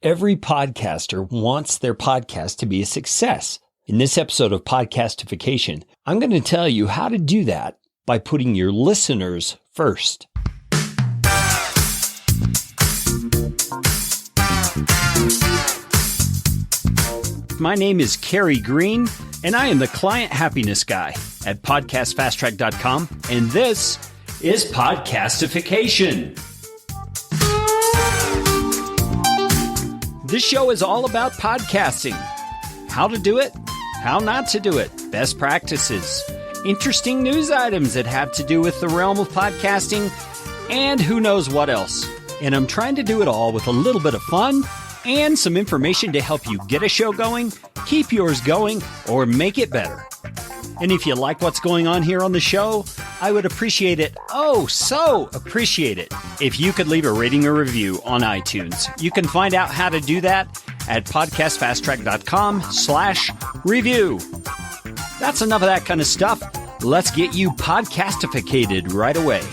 Every podcaster wants their podcast to be a success. In this episode of Podcastification, I'm going to tell you how to do that by putting your listeners first. My name is Kerry Green, and I am the Client Happiness Guy at PodcastFastTrack.com, and this is Podcastification. This show is all about podcasting. How to do it, how not to do it, best practices, interesting news items that have to do with the realm of podcasting, and who knows what else. And I'm trying to do it all with a little bit of fun and some information to help you get a show going, keep yours going, or make it better. And if you like what's going on here on the show, I would appreciate it, so appreciate it, if you could leave a rating or review on iTunes. You can find out how to do that at podcastfasttrack.com/review. That's enough of that kind of stuff. Let's get you podcastificated right away.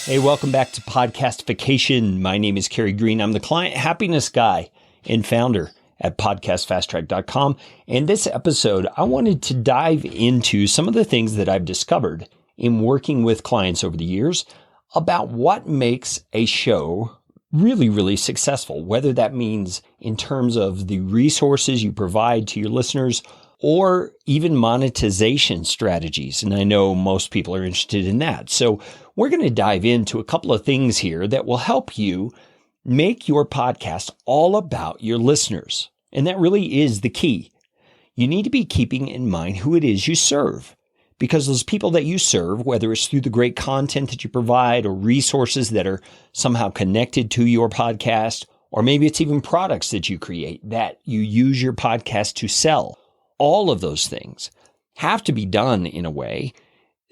Hey, welcome back to Podcastification. My name is Kerry Green. I'm the Client Happiness Guy and founder at PodcastFastTrack.com. And this episode, I wanted to dive into some of the things that I've discovered in working with clients over the years about what makes a show really, really successful, whether that means in terms of the resources you provide to your listeners or even monetization strategies. And I know most people are interested in that. So we're going to dive into a couple of things here that will help you make your podcast all about your listeners. And that really is the key. You need to be keeping in mind who it is you serve, because those people that you serve, whether it's through the great content that you provide or resources that are somehow connected to your podcast, or maybe it's even products that you create that you use your podcast to sell. All of those things have to be done in a way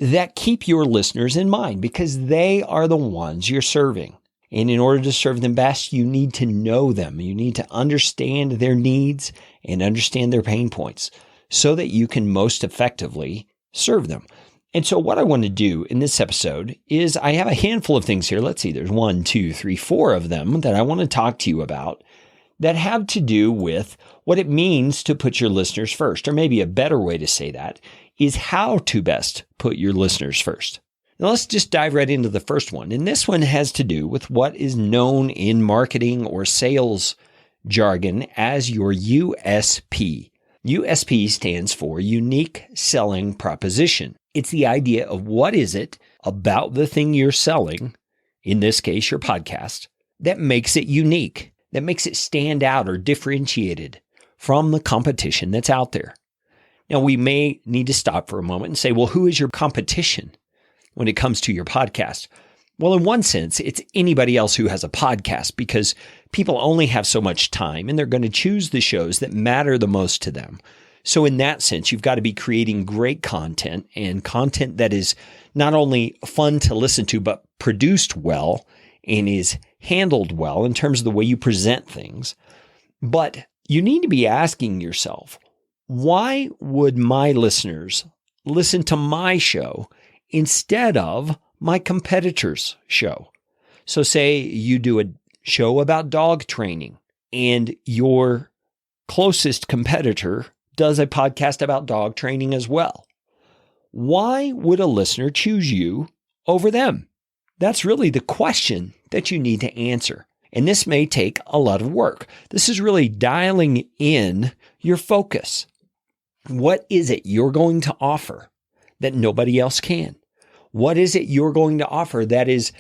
that keep your listeners in mind, because they are the ones you're serving. And in order to serve them best, you need to know them. You need to understand their needs and understand their pain points so that you can most effectively serve them. And so what I want to do in this episode is I have a handful of things here. Let's see, there's 1, 2, 3, 4 of them that I want to talk to you about that have to do with what it means to put your listeners first. Or maybe a better way to say that is how to best put your listeners first. Now let's just dive right into the first one. And this one has to do with what is known in marketing or sales jargon as your USP. USP stands for Unique Selling Proposition. It's the idea of what is it about the thing you're selling, in this case your podcast, that makes it unique, that makes it stand out or differentiated from the competition that's out there. Now, we may need to stop for a moment and say, well, who is your competition when it comes to your podcast? Well, in one sense, it's anybody else who has a podcast, because people only have so much time and they're going to choose the shows that matter the most to them. So in that sense, you've got to be creating great content, and content that is not only fun to listen to, but produced well and is handled well in terms of the way you present things. But you need to be asking yourself, why would my listeners listen to my show instead of my competitor's show? So say you do a show about dog training and your closest competitor does a podcast about dog training as well. Why would a listener choose you over them? That's really the question that you need to answer. And this may take a lot of work. This is really dialing in your focus. What is it you're going to offer that nobody else can? What is it you're going to offer that is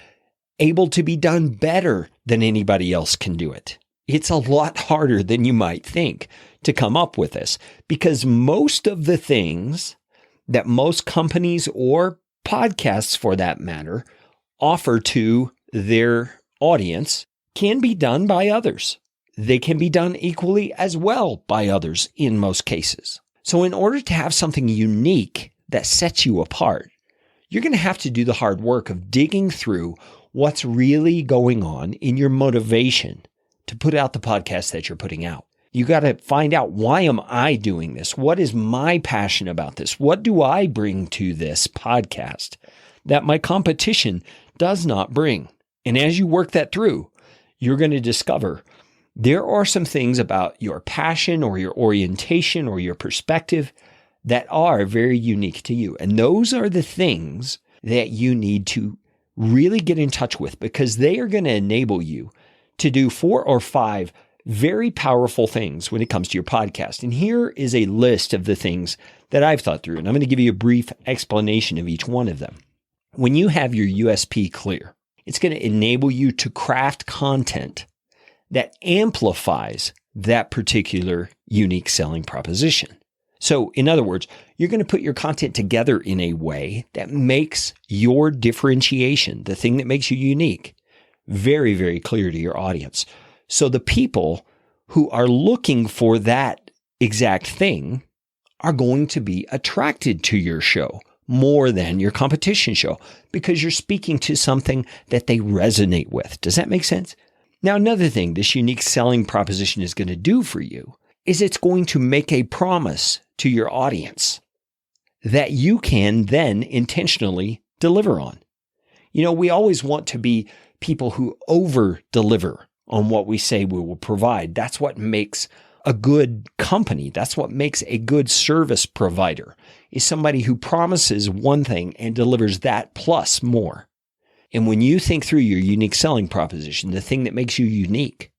able to be done better than anybody else can do it? It's a lot harder than you might think to come up with this, because most of the things that most companies or podcasts, for that matter, offer to their audience can be done by others. They can be done equally as well by others in most cases. So in order to have something unique that sets you apart, you're going to have to do the hard work of digging through what's really going on in your motivation to put out the podcast that you're putting out. You got to find out, why am I doing this? What is my passion about this? What do I bring to this podcast that my competition does not bring? And as you work that through, you're going to discover there are some things about your passion or your orientation or your perspective that are very unique to you. And those are the things that you need to really get in touch with, because they are going to enable you to do 4 or 5 very powerful things when it comes to your podcast. And here is a list of the things that I've thought through, and I'm going to give you a brief explanation of each one of them. When you have your USP clear, it's going to enable you to craft content that amplifies that particular unique selling proposition. So in other words, you're going to put your content together in a way that makes your differentiation, the thing that makes you unique, very, very clear to your audience. So the people who are looking for that exact thing are going to be attracted to your show more than your competition show, because you're speaking to something that they resonate with. Does that make sense? Now, another thing this unique selling proposition is going to do for you is it's going to make a promise to your audience that you can then intentionally deliver on. You know, we always want to be people who over-deliver on what we say we will provide. That's what makes a good company. That's what makes a good service provider, is somebody who promises one thing and delivers that plus more. And when you think through your unique selling proposition, the thing that makes you unique,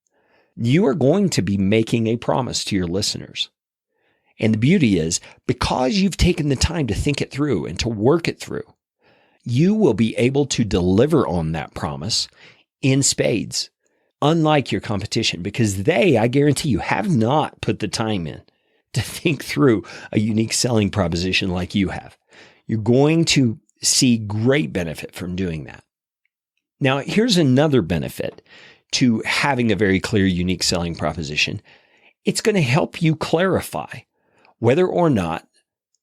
you are going to be making a promise to your listeners. And the beauty is, because you've taken the time to think it through and to work it through, you will be able to deliver on that promise in spades, unlike your competition, because they, I guarantee you, have not put the time in to think through a unique selling proposition like you have. You're going to see great benefit from doing that. Now, here's another benefit to having a very clear, unique selling proposition. It's going to help you clarify whether or not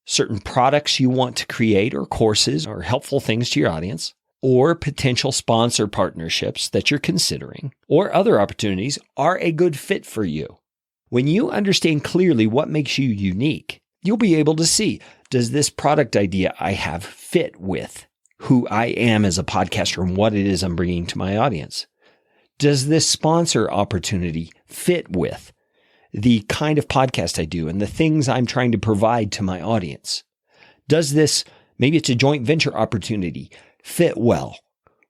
certain products you want to create, or courses, or helpful things to your audience, or potential sponsor partnerships that you're considering, or other opportunities are a good fit for you. When you understand clearly what makes you unique, you'll be able to see, does this product idea I have fit with who I am as a podcaster and what it is I'm bringing to my audience? Does this sponsor opportunity fit with the kind of podcast I do and the things I'm trying to provide to my audience? Does this, maybe it's a joint venture opportunity, fit well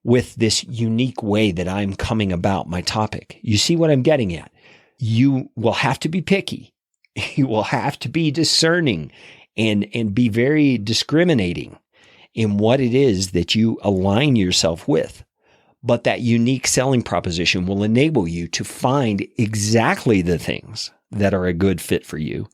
with this unique way that I'm coming about my topic? You see what I'm getting at? You will have to be picky. You will have to be discerning and be very discriminating in what it is that you align yourself with. But that unique selling proposition will enable you to find exactly the things that are a good fit for you.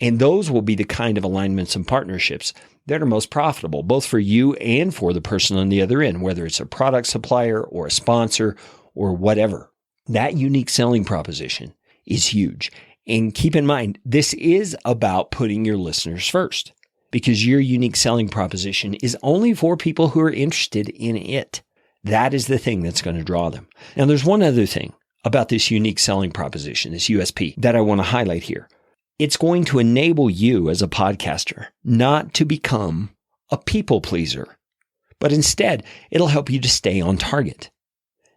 And those will be the kind of alignments and partnerships that are most profitable, both for you and for the person on the other end, whether it's a product supplier or a sponsor or whatever. That unique selling proposition is huge. And keep in mind, this is about putting your listeners first, because your unique selling proposition is only for people who are interested in it. That is the thing that's going to draw them. Now, there's one other thing about this unique selling proposition, this USP, that I want to highlight here. It's going to enable you as a podcaster not to become a people pleaser, but instead, it'll help you to stay on target.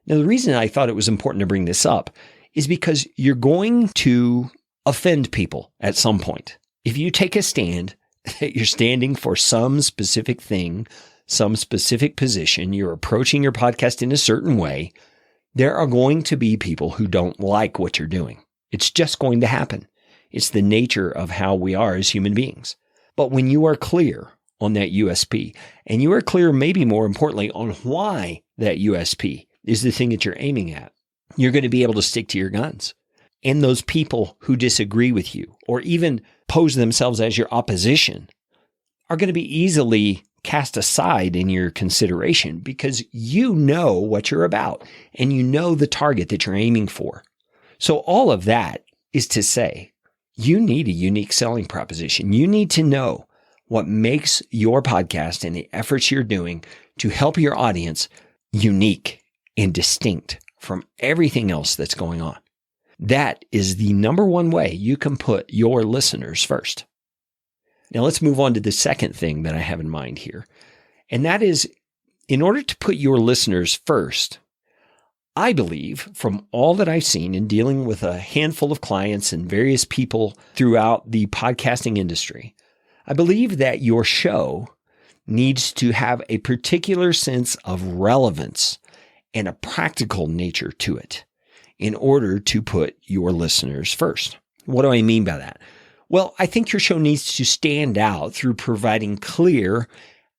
Now, the reason I thought it was important to bring this up is because you're going to offend people at some point. If you take a stand that you're standing for some specific thing, some specific position, you're approaching your podcast in a certain way, there are going to be people who don't like what you're doing. It's just going to happen. It's the nature of how we are as human beings. But when you are clear on that USP, and you are clear, maybe more importantly, on why that USP is the thing that you're aiming at, you're going to be able to stick to your guns. And those people who disagree with you, or even pose themselves as your opposition, are going to be easily cast aside in your consideration, because you know what you're about and you know the target that you're aiming for. So all of that is to say, you need a unique selling proposition. You need to know what makes your podcast and the efforts you're doing to help your audience unique and distinct from everything else that's going on. That is the number one way you can put your listeners first. Now let's move on to the second thing that I have in mind here. And that is, in order to put your listeners first, I believe from all that I've seen in dealing with a handful of clients and various people throughout the podcasting industry, I believe that your show needs to have a particular sense of relevance and a practical nature to it in order to put your listeners first. What do I mean by that? Well, I think your show needs to stand out through providing clear,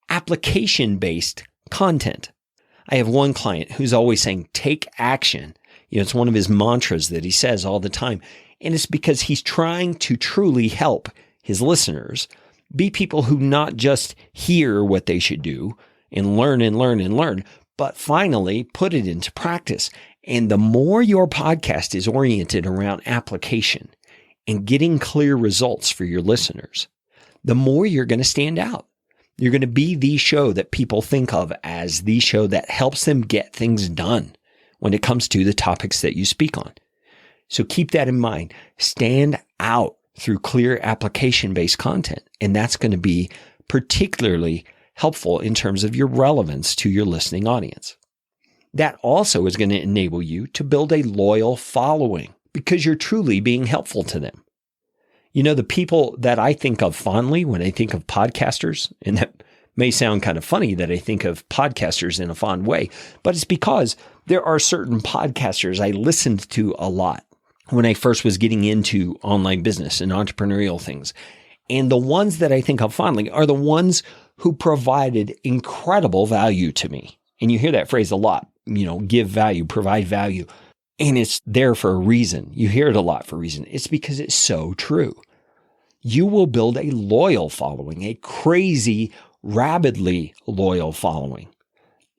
application-based content. I have one client who's always saying, take action. It's one of his mantras that he says all the time. And it's because he's trying to truly help his listeners be people who not just hear what they should do and learn, but finally put it into practice. And the more your podcast is oriented around application and getting clear results for your listeners, the more you're going to stand out. You're going to be the show that people think of as the show that helps them get things done when it comes to the topics that you speak on. So keep that in mind. Stand out through clear application-based content. And that's going to be particularly helpful in terms of your relevance to your listening audience. That also is going to enable you to build a loyal following because you're truly being helpful to them. The people that I think of fondly when I think of podcasters, and that may sound kind of funny that I think of podcasters in a fond way, but it's because there are certain podcasters I listened to a lot when I first was getting into online business and entrepreneurial things. And the ones that I think of fondly are the ones who provided incredible value to me. And you hear that phrase a lot, give value, provide value. And it's there for a reason. You hear it a lot for a reason. It's because it's so true. You will build a loyal following, a crazy, rabidly loyal following,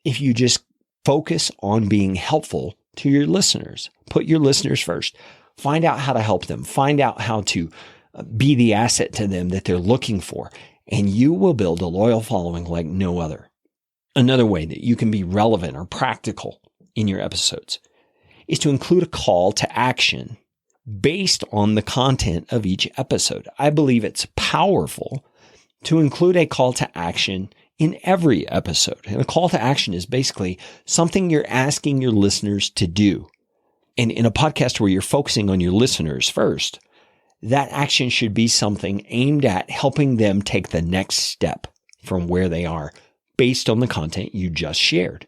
if you just focus on being helpful to your listeners. Put your listeners first. Find out how to help them. Find out how to be the asset to them that they're looking for. And you will build a loyal following like no other. Another way that you can be relevant or practical in your episodes is to include a call to action based on the content of each episode. I believe it's powerful to include a call to action in every episode. And a call to action is basically something you're asking your listeners to do. And in a podcast where you're focusing on your listeners first, that action should be something aimed at helping them take the next step from where they are based on the content you just shared.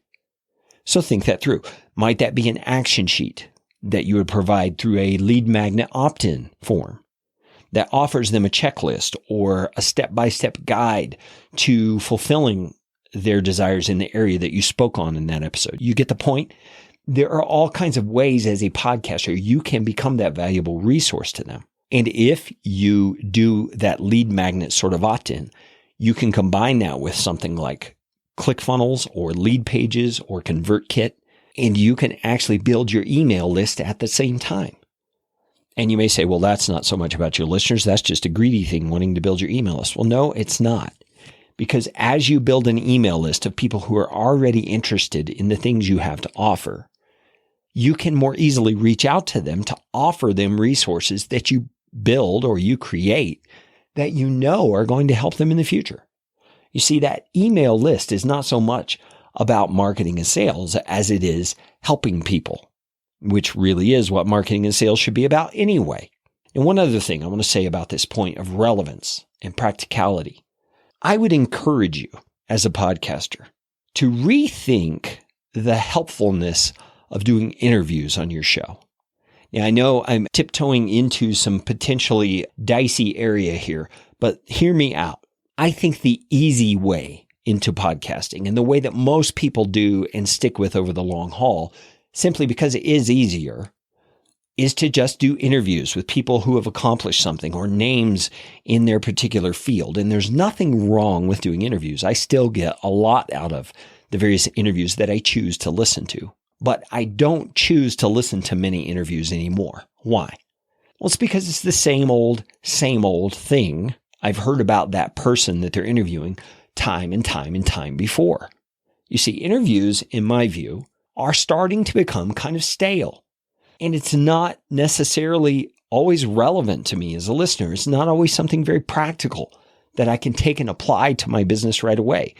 So think that through. Might that be an action sheet that you would provide through a lead magnet opt-in form that offers them a checklist or a step-by-step guide to fulfilling their desires in the area that you spoke on in that episode? You get the point? There are all kinds of ways as a podcaster you can become that valuable resource to them. And if you do that lead magnet sort of opt-in, you can combine that with something like ClickFunnels or Lead Pages or ConvertKit, and you can actually build your email list at the same time. And you may say, well, that's not so much about your listeners. That's just a greedy thing, wanting to build your email list. Well, no, it's not. Because as you build an email list of people who are already interested in the things you have to offer, you can more easily reach out to them to offer them resources that you build or you create that you know are going to help them in the future. You see, that email list is not so much about marketing and sales as it is helping people, which really is what marketing and sales should be about anyway. And one other thing I want to say about this point of relevance and practicality, I would encourage you as a podcaster to rethink the helpfulness of doing interviews on your show. Now, I know I'm tiptoeing into some potentially dicey area here, but hear me out. I think the easy way into podcasting and the way that most people do and stick with over the long haul, simply because it is easier, is to just do interviews with people who have accomplished something or names in their particular field. And there's nothing wrong with doing interviews. I still get a lot out of the various interviews that I choose to listen to. But I don't choose to listen to many interviews anymore. Why? Well, it's because it's the same old thing. I've heard about that person that they're interviewing time and time before. You see, interviews, in my view, are starting to become kind of stale. And it's not necessarily always relevant to me as a listener. It's not always something very practical that I can take and apply to my business right away.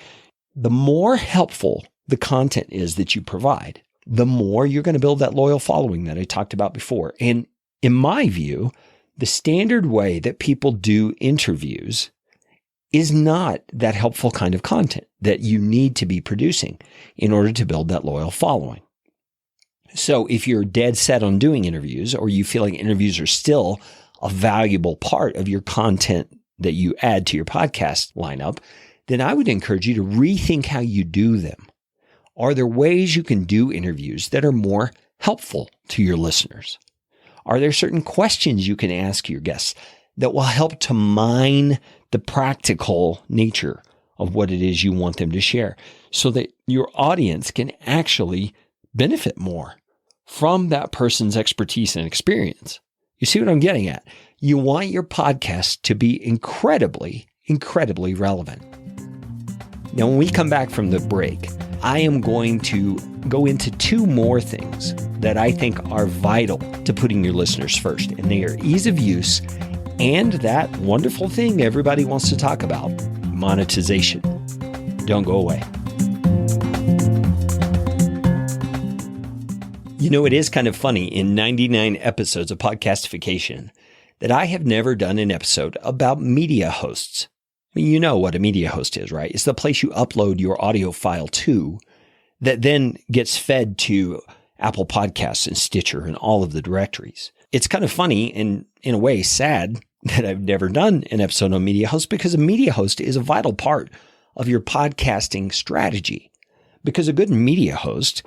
The more helpful the content is that you provide, the more you're going to build that loyal following that I talked about before. And in my view, the standard way that people do interviews is not that helpful kind of content that you need to be producing in order to build that loyal following. So if you're dead set on doing interviews, or you feel like interviews are still a valuable part of your content that you add to your podcast lineup, then I would encourage you to rethink how you do them. Are there ways you can do interviews that are more helpful to your listeners? Are there certain questions you can ask your guests that will help to mine the practical nature of what it is you want them to share, so that your audience can actually benefit more from that person's expertise and experience? You see what I'm getting at? You want your podcast to be incredibly, incredibly relevant. Now, when we come back from the break, I am going to go into two more things that I think are vital to putting your listeners first, and they are ease of use and that wonderful thing everybody wants to talk about, monetization. Don't go away. You know, it is kind of funny in 99 episodes of Podcastification that I have never done an episode about media hosts. I mean, you know what a media host is, right? It's the place you upload your audio file to that then gets fed to Apple Podcasts and Stitcher and all of the directories. It's kind of funny and in a way sad that I've never done an episode on media hosts, because a media host is a vital part of your podcasting strategy. Because a good media host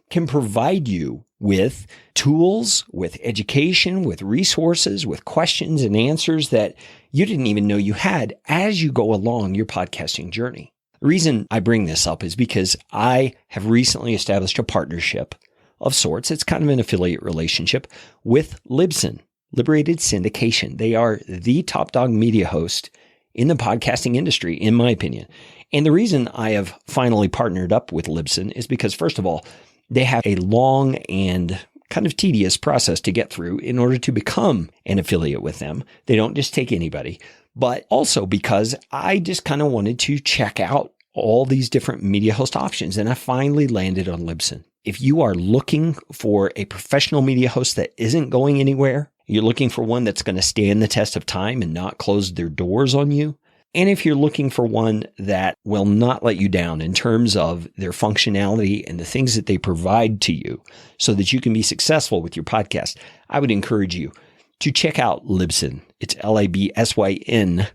can provide you with tools, with education, with resources, with questions and answers that you didn't even know you had as you go along your podcasting journey. The reason I bring this up is because I have recently established a partnership of sorts. It's kind of an affiliate relationship with Libsyn, Liberated Syndication. They are the top dog media host in the podcasting industry, in my opinion. And the reason I have finally partnered up with Libsyn is because, first of all, they have a long and kind of tedious process to get through in order to become an affiliate with them. They don't just take anybody, but also because I just kind of wanted to check out all these different media host options, and I finally landed on Libsyn. If you are looking for a professional media host that isn't going anywhere, you're looking for one that's going to stand the test of time and not close their doors on you, and if you're looking for one that will not let you down in terms of their functionality and the things that they provide to you so that you can be successful with your podcast, I would encourage you to check out Libsyn. It's LABSYN.com.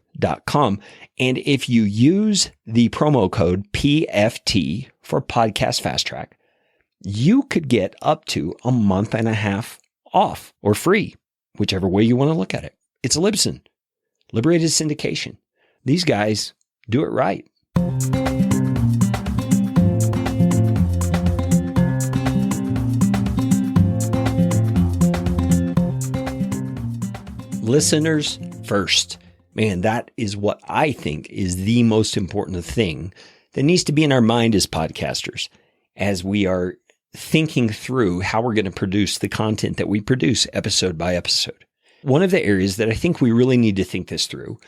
And if you use the promo code PFT for Podcast Fast Track, you could get up to a month and a half off or free, whichever way you want to look at it. It's Libsyn, Liberated Syndication. These guys do it right. Listeners first. Man, that is what I think is the most important thing that needs to be in our mind as podcasters as we are thinking through how we're going to produce the content that we produce episode by episode. One of the areas that I think we really need to think this through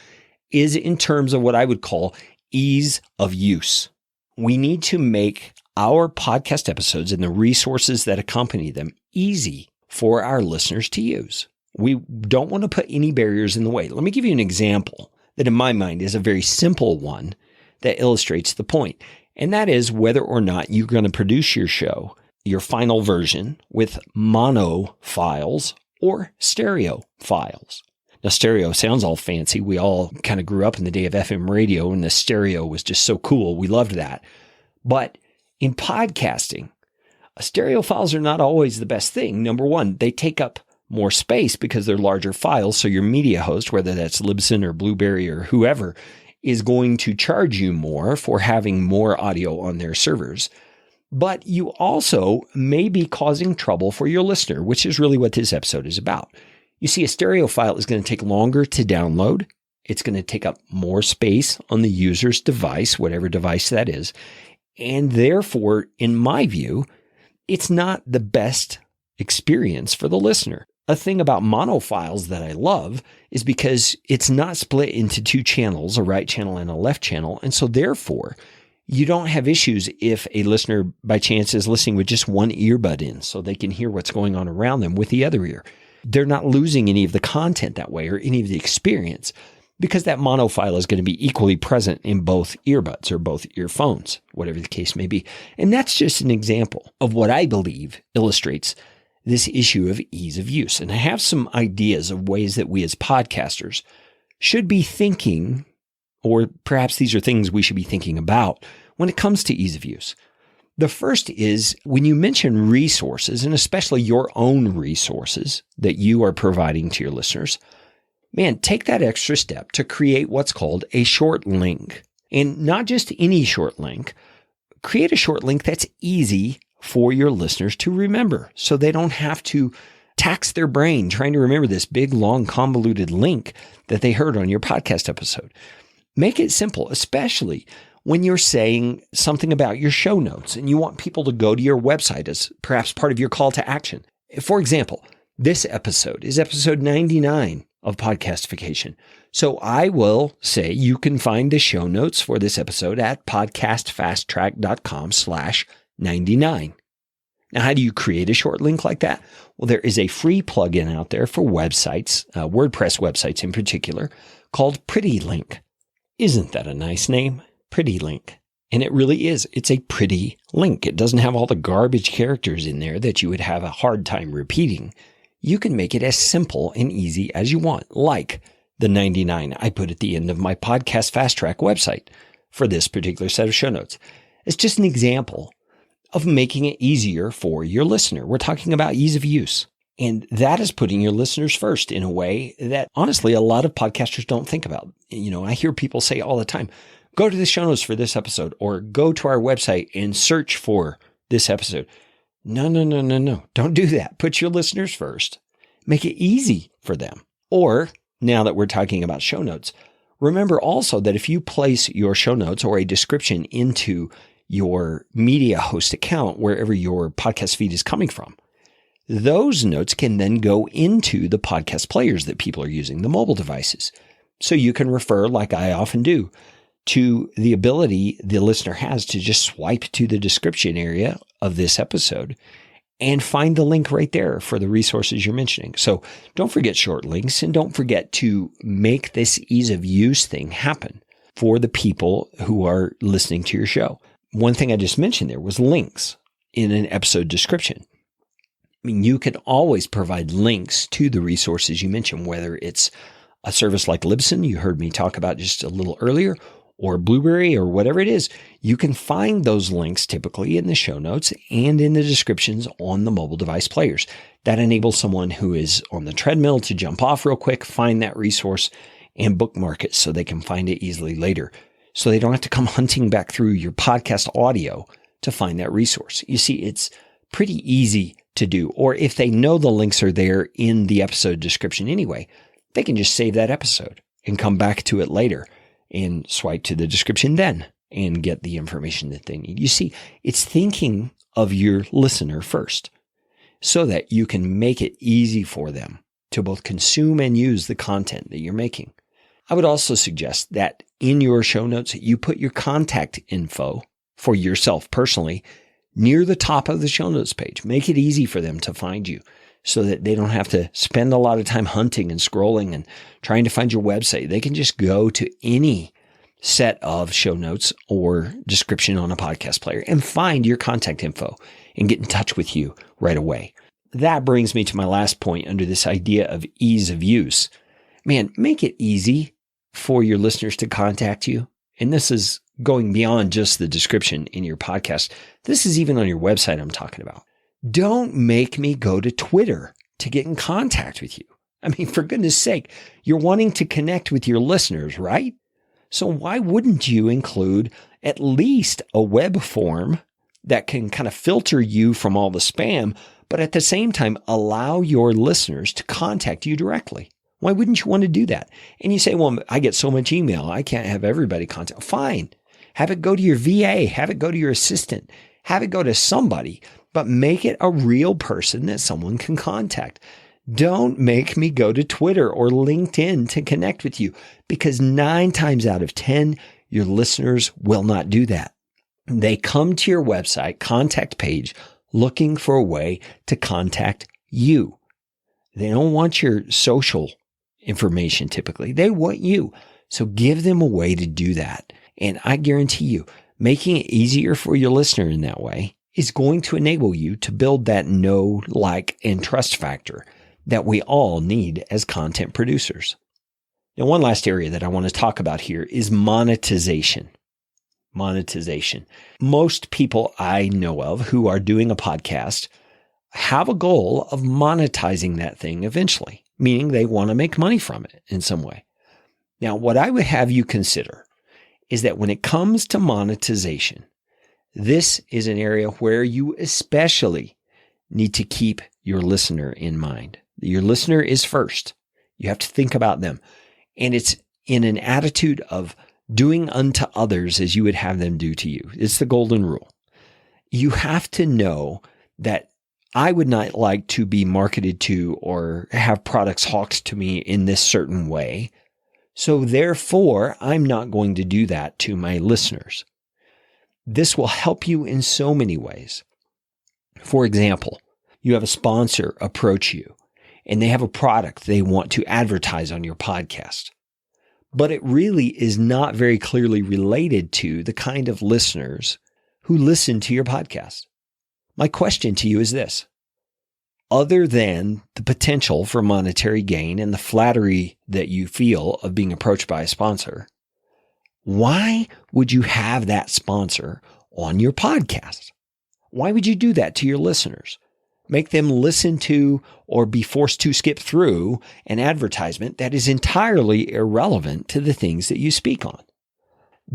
is in terms of what I would call ease of use. We need to make our podcast episodes and the resources that accompany them easy for our listeners to use. We don't want to put any barriers in the way. Let me give you an example that in my mind is a very simple one that illustrates the point. And that is whether or not you're going to produce your show, your final version, with mono files or stereo files. Now, stereo sounds all fancy. We all kind of grew up in the day of FM radio, and the stereo was just so cool. We loved that. But in podcasting, stereo files are not always the best thing. Number one, they take up more space because they're larger files. So your media host, whether that's Libsyn or Blueberry or whoever, is going to charge you more for having more audio on their servers. But you also may be causing trouble for your listener, which is really what this episode is about. You see, a stereo file is going to take longer to download. It's going to take up more space on the user's device, whatever device that is. And therefore, in my view, it's not the best experience for the listener. A thing about mono files that I love is because it's not split into two channels, a right channel and a left channel. And so therefore, you don't have issues if a listener by chance is listening with just one earbud in so they can hear what's going on around them with the other ear. They're not losing any of the content that way or any of the experience because that mono file is going to be equally present in both earbuds or both earphones, whatever the case may be. And that's just an example of what I believe illustrates this issue of ease of use. And I have some ideas of ways that we as podcasters should be thinking, or perhaps these are things we should be thinking about when it comes to ease of use. The first is when you mention resources, and especially your own resources that you are providing to your listeners, man, take that extra step to create what's called a short link. And not just any short link, create a short link that's easy for your listeners to remember so they don't have to tax their brain trying to remember this big, long, convoluted link that they heard on your podcast episode. Make it simple, especially when you're saying something about your show notes and you want people to go to your website as perhaps part of your call to action. For example, this episode is episode 99 of Podcastification. So I will say you can find the show notes for this episode at podcastfasttrack.com/99. Now, how do you create a short link like that? Well, there is a free plugin out there for websites, WordPress websites in particular, called Pretty Link. Isn't that a nice name? Pretty Link. And it really is. It's a pretty link. It doesn't have all the garbage characters in there that you would have a hard time repeating. You can make it as simple and easy as you want, like the 99 I put at the end of my Podcast Fast Track website for this particular set of show notes. It's just an example of making it easier for your listener. We're talking about ease of use. And that is putting your listeners first in a way that honestly, a lot of podcasters don't think about. You know, I hear people say all the time, go to the show notes for this episode or go to our website and search for this episode. No. Don't do that. Put your listeners first. Make it easy for them. Or now that we're talking about show notes, remember also that if you place your show notes or a description into your media host account, wherever your podcast feed is coming from, those notes can then go into the podcast players that people are using, the mobile devices. So you can refer, like I often do, to the ability the listener has to just swipe to the description area of this episode and find the link right there for the resources you're mentioning. So don't forget short links and don't forget to make this ease of use thing happen for the people who are listening to your show. One thing I just mentioned there was links in an episode description. I mean, you can always provide links to the resources you mentioned, whether it's a service like Libsyn, you heard me talk about just a little earlier, or Blueberry or whatever it is. You can find those links typically in the show notes and in the descriptions on the mobile device players. That enables someone who is on the treadmill to jump off real quick, find that resource and bookmark it so they can find it easily later. So they don't have to come hunting back through your podcast audio to find that resource. You see, it's pretty easy to do. Or if they know the links are there in the episode description anyway, they can just save that episode and come back to it later and swipe to the description then and get the information that they need. You see, it's thinking of your listener first so that you can make it easy for them to both consume and use the content that you're making. I would also suggest that in your show notes, you put your contact info for yourself personally near the top of the show notes page. Make it easy for them to find you so that they don't have to spend a lot of time hunting and scrolling and trying to find your website. They can just go to any set of show notes or description on a podcast player and find your contact info and get in touch with you right away. That brings me to my last point under this idea of ease of use. Man, make it easy for your listeners to contact you. And this is going beyond just the description in your podcast. This is even on your website I'm talking about. Don't make me go to Twitter to get in contact with you. I mean, for goodness sake, you're wanting to connect with your listeners, right? So why wouldn't you include at least a web form that can kind of filter you from all the spam, but at the same time, allow your listeners to contact you directly? Why wouldn't you want to do that? And you say, well, I get so much email. I can't have everybody contact. Fine. Have it go to your VA. Have it go to your assistant. Have it go to somebody but make it a real person that someone can contact. Don't make me go to Twitter or LinkedIn to connect with you, because 9 times out of 10, your listeners will not do that. They come to your website contact page looking for a way to contact you. They don't want your social information typically. They want you. So give them a way to do that. And I guarantee you, making it easier for your listener in that way is going to enable you to build that know, like, and trust factor that we all need as content producers. Now, one last area that I want to talk about here is monetization. Monetization. Most people I know of who are doing a podcast have a goal of monetizing that thing eventually, meaning they want to make money from it in some way. Now, what I would have you consider is that when it comes to monetization, this is an area where you especially need to keep your listener in mind. Your listener is first. You have to think about them. And it's in an attitude of doing unto others as you would have them do to you. It's the golden rule. You have to know that I would not like to be marketed to or have products hawked to me in this certain way. So therefore, I'm not going to do that to my listeners. This will help you in so many ways. For example, you have a sponsor approach you and they have a product they want to advertise on your podcast, but it really is not very clearly related to the kind of listeners who listen to your podcast. My question to you is this: other than the potential for monetary gain and the flattery that you feel of being approached by a sponsor, why would you have that sponsor on your podcast? Why would you do that to your listeners? Make them listen to or be forced to skip through an advertisement that is entirely irrelevant to the things that you speak on.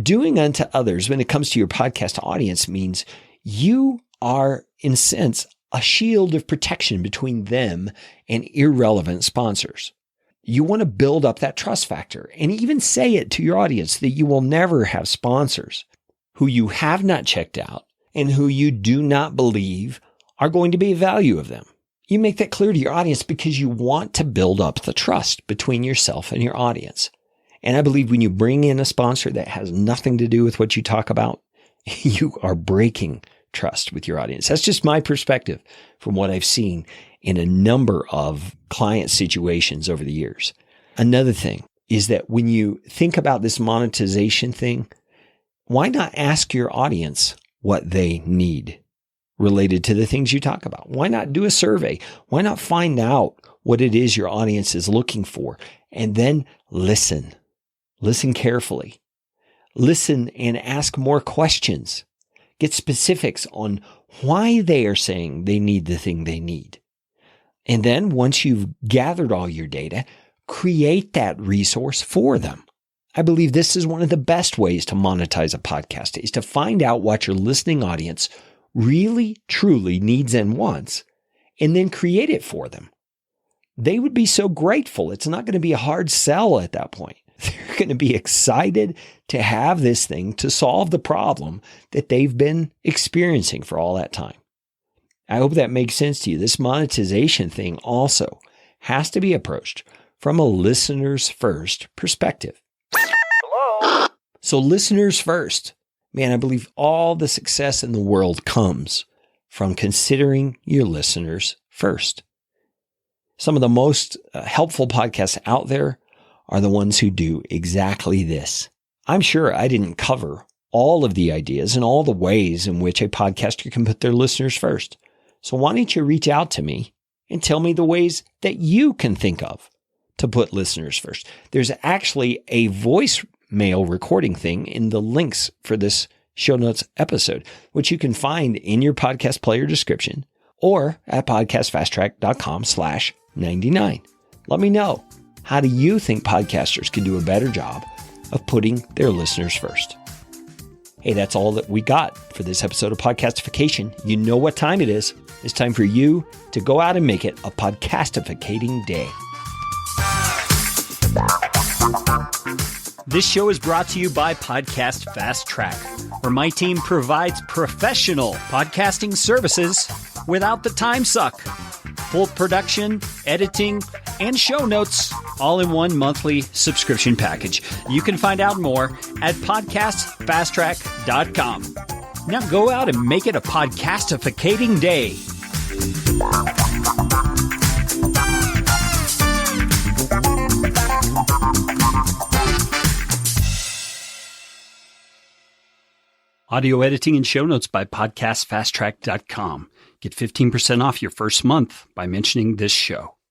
Doing unto others when it comes to your podcast audience means you are, in a sense, a shield of protection between them and irrelevant sponsors. You want to build up that trust factor and even say it to your audience that you will never have sponsors who you have not checked out and who you do not believe are going to be a value of them. You make that clear to your audience because you want to build up the trust between yourself and your audience. And I believe when you bring in a sponsor that has nothing to do with what you talk about, you are breaking trust with your audience. That's just my perspective from what I've seen in a number of client situations over the years. Another thing is that when you think about this monetization thing, why not ask your audience what they need related to the things you talk about? Why not do a survey? Why not find out what it is your audience is looking for and then listen? Listen carefully. Listen and ask more questions. Get specifics on why they are saying they need the thing they need. And then once you've gathered all your data, create that resource for them. I believe this is one of the best ways to monetize a podcast, is to find out what your listening audience really, truly needs and wants, and then create it for them. They would be so grateful. It's not going to be a hard sell at that point. They're going to be excited to have this thing to solve the problem that they've been experiencing for all that time. I hope that makes sense to you. This monetization thing also has to be approached from a listeners first perspective. Hello? So listeners first. Man, I believe all the success in the world comes from considering your listeners first. Some of the most helpful podcasts out there are the ones who do exactly this. I'm sure I didn't cover all of the ideas and all the ways in which a podcaster can put their listeners first. So why don't you reach out to me and tell me the ways that you can think of to put listeners first? There's actually a voicemail recording thing in the links for this show notes episode, which you can find in your podcast player description or at podcastfasttrack.com/99. Let me know. How do you think podcasters can do a better job of putting their listeners first? Hey, that's all that we got for this episode of Podcastification. You know what time it is. It's time for you to go out and make it a podcastificating day. This show is brought to you by Podcast Fast Track, where my team provides professional podcasting services without the time suck. Full production, editing, and show notes all in one monthly subscription package. You can find out more at podcastfasttrack.com. Now go out and make it a podcastificating day. Audio editing and show notes by podcastfasttrack.com. Get 15% off your first month by mentioning this show.